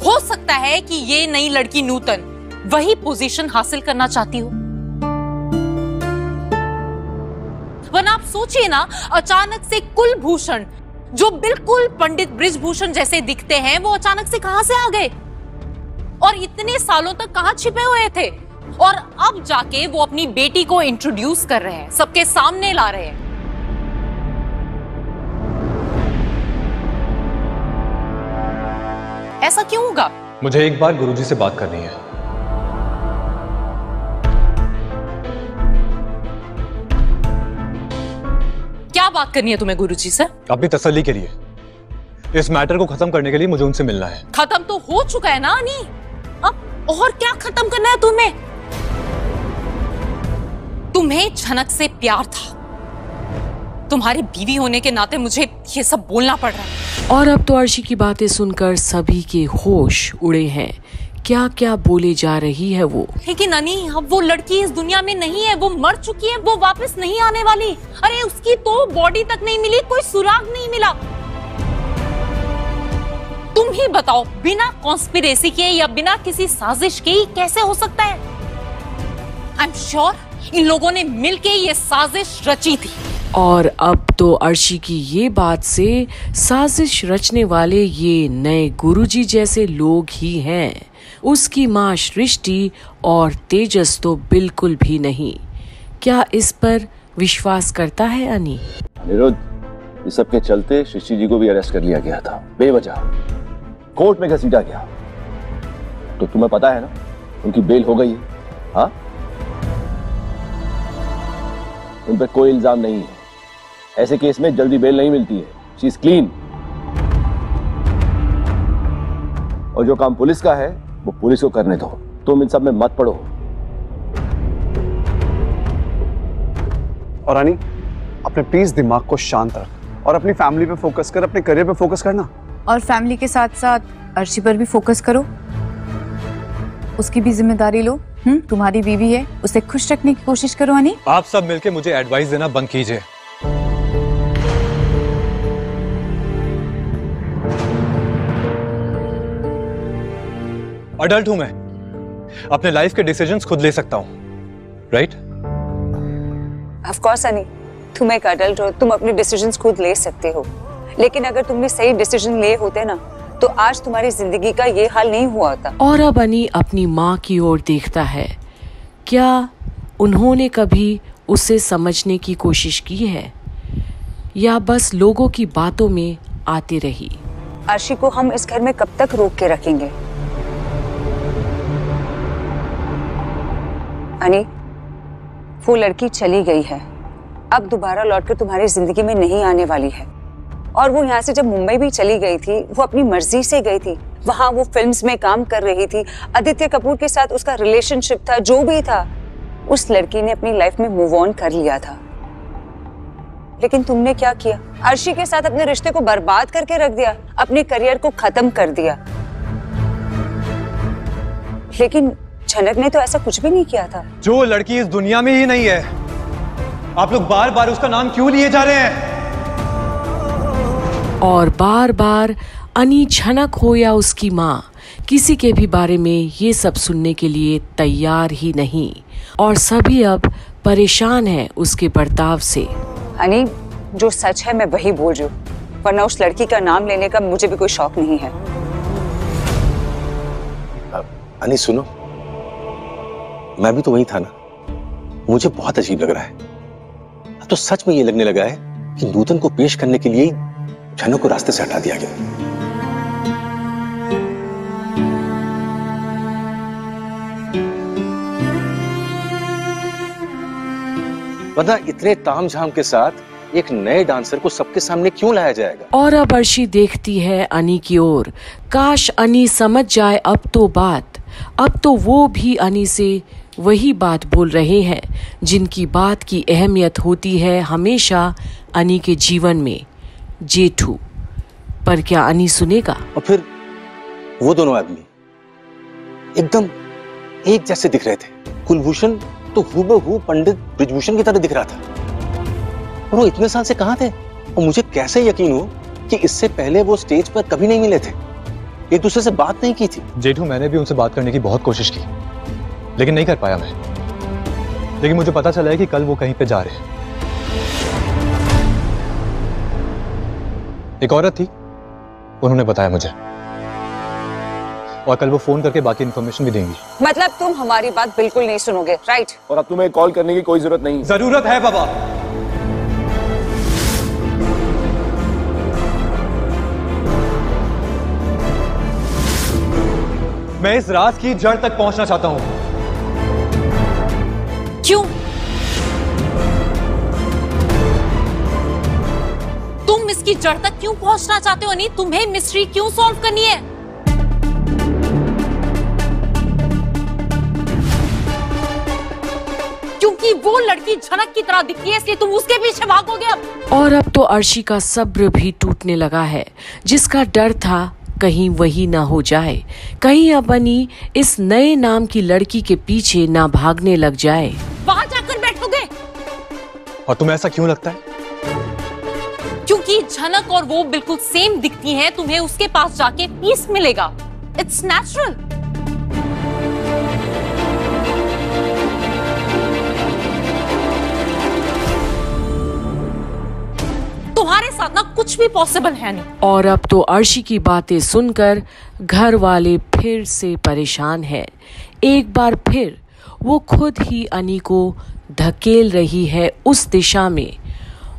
हो सकता है कि ये नई लड़की नूतन वही पोजीशन हासिल करना चाहती हो। वरना आप सोचिए ना, अचानक से कुलभूषण जो बिल्कुल पंडित बृजभूषण जैसे दिखते हैं, वो अचानक से कहां से आ गए और इतने सालों तक कहां छिपे हुए थे, और अब जाके वो अपनी बेटी को इंट्रोड्यूस कर रहे हैं, सबके सामने ला रहे हैं। ऐसा क्यों होगा? मुझे एक बार गुरुजी से बात करनी है। क्या बात करनी है तुम्हें गुरुजी से? अपनी तसल्ली के लिए, इस मैटर को खत्म करने के लिए मुझे उनसे मिलना है। खत्म तो हो चुका है ना अनी, अब और क्या खत्म करना है तुम्हें? तुम्हें झनक से प्यार था, तुम्हारी बीवी होने के नाते मुझे ये सब बोलना पड़ रहा है। और अब तो अर्शी की बातें सुनकर सभी के होश उड़े हैं। क्या क्या बोले जा रही है वो। लेकिन अनी, अब वो लड़की इस दुनिया में नहीं है, वो मर चुकी है, वो वापस नहीं आने वाली। अरे उसकी तो बॉडी तक नहीं मिली, कोई सुराग नहीं मिला। तुम ही बताओ, बिना कॉन्स्पिरेसी के या बिना किसी साजिश के कैसे हो सकता है? आई एम श्योर इन लोगों ने मिलके ये साजिश रची थी। और अब तो अर्शी की ये बात से साजिश रचने वाले ये नए गुरुजी जैसे लोग ही हैं। उसकी माँ सृष्टि और तेजस तो बिल्कुल भी नहीं। क्या इस पर विश्वास करता है अनी? अनिरुद्ध, इस सब के चलते सृष्टि जी को भी अरेस्ट कर लिया गया था, बेवजह कोर्ट में घसीटा गया। तो तुम्हें पता है ना, उनकी बेल हो गई है। हाँ, उन पर कोई इल्जाम नहीं है। ऐसे केस में जल्दी बेल नहीं मिलती है। She is clean. और जो काम पुलिस का है वो पुलिस को करने दो, तुम इन सब में मत पड़ो। और रानी, अपने प्लीज दिमाग को शांत रख और अपनी फैमिली पे फोकस कर, अपने करियर पे फोकस करना। और फैमिली के साथ साथ अर्शी पर भी फोकस करो, उसकी भी जिम्मेदारी लो। तुम्हारी बीवी है, उसे खुश रखने की कोशिश करो। अनी, आप सब मिलके मुझे एडवाइस देना बंद कीजिए। अडल्ट हूं मैं, अपने लाइफ के डिसीजंस खुद ले सकता हूं, राइट? ऑफ कोर्स अनी, तुम एक अडल्ट हो, तुम अपने डिसीजंस खुद ले सकते हो। लेकिन अगर तुमने सही डिसीजन लिए होते ना, तो आज तुम्हारी जिंदगी का ये हाल नहीं हुआ होता। और अब अनी अपनी माँ की ओर देखता है। क्या उन्होंने कभी उसे समझने की कोशिश की है या बस लोगों की बातों में आती रही? अर्शी को हम इस घर में कब तक रोक के रखेंगे? अनी, वो लड़की चली गई है, अब दोबारा लौटकर तुम्हारी जिंदगी में नहीं आने वाली है। और वो यहाँ से जब मुंबई भी चली गई थी, वो अपनी मर्जी से गई थी। वहां वो फिल्म्स में काम कर रही थी, आदित्य कपूर के साथ उसका रिलेशनशिप था, जो भी था, उस लड़की ने अपनी लाइफ में मूव ऑन कर लिया था। लेकिन तुमने क्या किया? अर्शी के साथ अपने रिश्ते को बर्बाद करके रख दिया, अपने करियर को खत्म कर दिया। लेकिन झनक ने तो ऐसा कुछ भी नहीं किया था। जो लड़की इस दुनिया में ही नहीं है, आप लोग बार बार उसका नाम क्यों लिए जा रहे हैं? और बार बार अनी, झनक हो या उसकी माँ, किसी के भी बारे में ये सब सुनने के लिए तैयार ही नहीं। और सभी अब परेशान हैं उसके बर्ताव से। अनी, जो सच है मैं वही बोल रही हूँ, वरना उस लड़की का नाम लेने का मुझे भी कोई शौक नहीं है। अनी सुनो, मैं भी तो वही था ना। मुझे बहुत अजीब लग रहा है। अब तो सच में ये लगने लगा है कि नूतन को पेश करने के लिए झनक को रास्ते से हटा दिया गया। वरना इतने तामझाम के साथ एक नए डांसर को सबके सामने क्यों लाया जाएगा? और अब अर्शी देखती है अनी की ओर। काश अनी समझ जाए अब तो बात। अब तो वो भी अनी से वही बात बोल रहे हैं जिनकी बात की अहमियत होती है हमेशा अनी के जीवन में, जेठू। पर क्या अनी सुनेगा? और फिर वो दोनों आदमी एकदम एक जैसे दिख रहे थे। कुलभूषण तो हूबहू पंडित बृजभूषण की तरह दिख रहा था। और वो इतने साल से कहां थे? और मुझे कैसे यकीन हो कि इससे पहले वो स्टेज पर कभी नहीं मिले थे। एक दूसरे से बात नहीं की थी। जेठू, मैंने भी उनसे बात करने की बहुत कोशिश की, लेकिन नहीं कर पाया मैं। लेकिन मुझे पता चला है कि कल वो कहीं पे जा रहे हैं। एक औरत थी, उन्होंने बताया मुझे, और कल वो फोन करके बाकी इंफॉर्मेशन भी देंगी। मतलब तुम हमारी बात बिल्कुल नहीं सुनोगे, राइट? और अब तुम्हें कॉल करने की कोई जरूरत नहीं। जरूरत है बाबा। मैं इस राज की जड़ तक पहुंचना चाहता हूं। क्यों? तुम इसकी जड़ तक क्यों पहुंचना चाहते हो अनी? तुम्हें मिस्ट्री क्यों सॉल्व करनी है? क्योंकि वो लड़की झनक की तरह दिखती है, इसलिए तुम उसके पीछे भागोगे अब। और अब तो अर्शी का सब्र भी टूटने लगा है। जिसका डर था कहीं वही ना हो जाए, कहीं अब अनी इस नए नाम की लड़की के पीछे ना भागने लग जाए। वहां जाकर बैठोगे? और तुम्हें ऐसा क्यों लगता है? क्योंकि झनक और वो बिल्कुल सेम दिखती हैं, तुम्हें उसके पास जाके पीस मिलेगा। It's natural. तुम्हारे साथ ना कुछ भी पॉसिबल है नहीं। और अब तो अर्शी की बातें सुनकर घर वाले फिर से परेशान हैं। एक बार फिर वो खुद ही अनी को धकेल रही है उस दिशा में,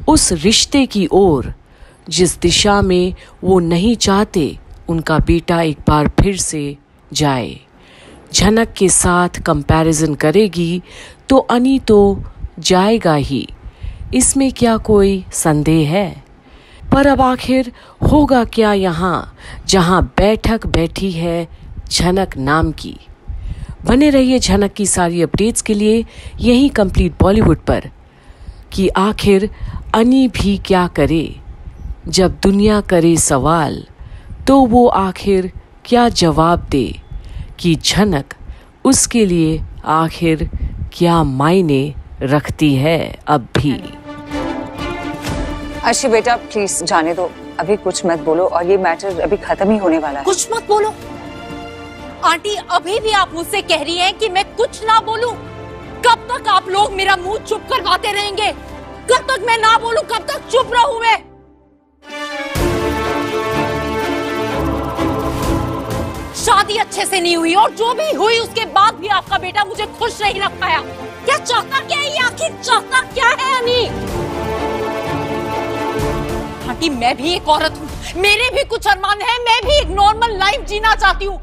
उस रिश्ते की ओर जिस दिशा में वो नहीं चाहते उनका बेटा एक बार फिर से जाए। झनक के साथ कंपैरिजन करेगी तो अनी तो जाएगा ही, इसमें क्या कोई संदेह है? पर अब आखिर होगा क्या यहाँ जहाँ बैठक बैठी है झनक नाम की। बने रहिए झनक की सारी अपडेट्स के लिए यही कंप्लीट बॉलीवुड पर कि आखिर अनी भी क्या करे। जब दुनिया करे सवाल तो वो आखिर क्या जवाब दे कि झनक उसके लिए आखिर क्या मायने रखती है अब भी। अर्शी बेटा प्लीज जाने दो, अभी कुछ मत बोलो और ये मैटर अभी खत्म ही होने वाला है। कुछ मत बोलो? आंटी अभी भी आप मुझसे कह रही हैं कि मैं कुछ ना बोलूं? कब तक आप लोग मेरा मुंह चुप करवाते रहेंगे? कब तक मैं ना बोलूं? कब तक चुप रहूं मैं? शादी अच्छे से नहीं हुई और जो भी हुई उसके बाद भी आपका बेटा मुझे खुश नहीं रख पाया। क्या चाहता क्या है ये? आखिर चाहता क्या है अनी? आंटी मैं भी एक औरत हूँ, मेरे भी कुछ अरमान है, मैं भी एक नॉर्मल लाइफ जीना चाहती हूँ।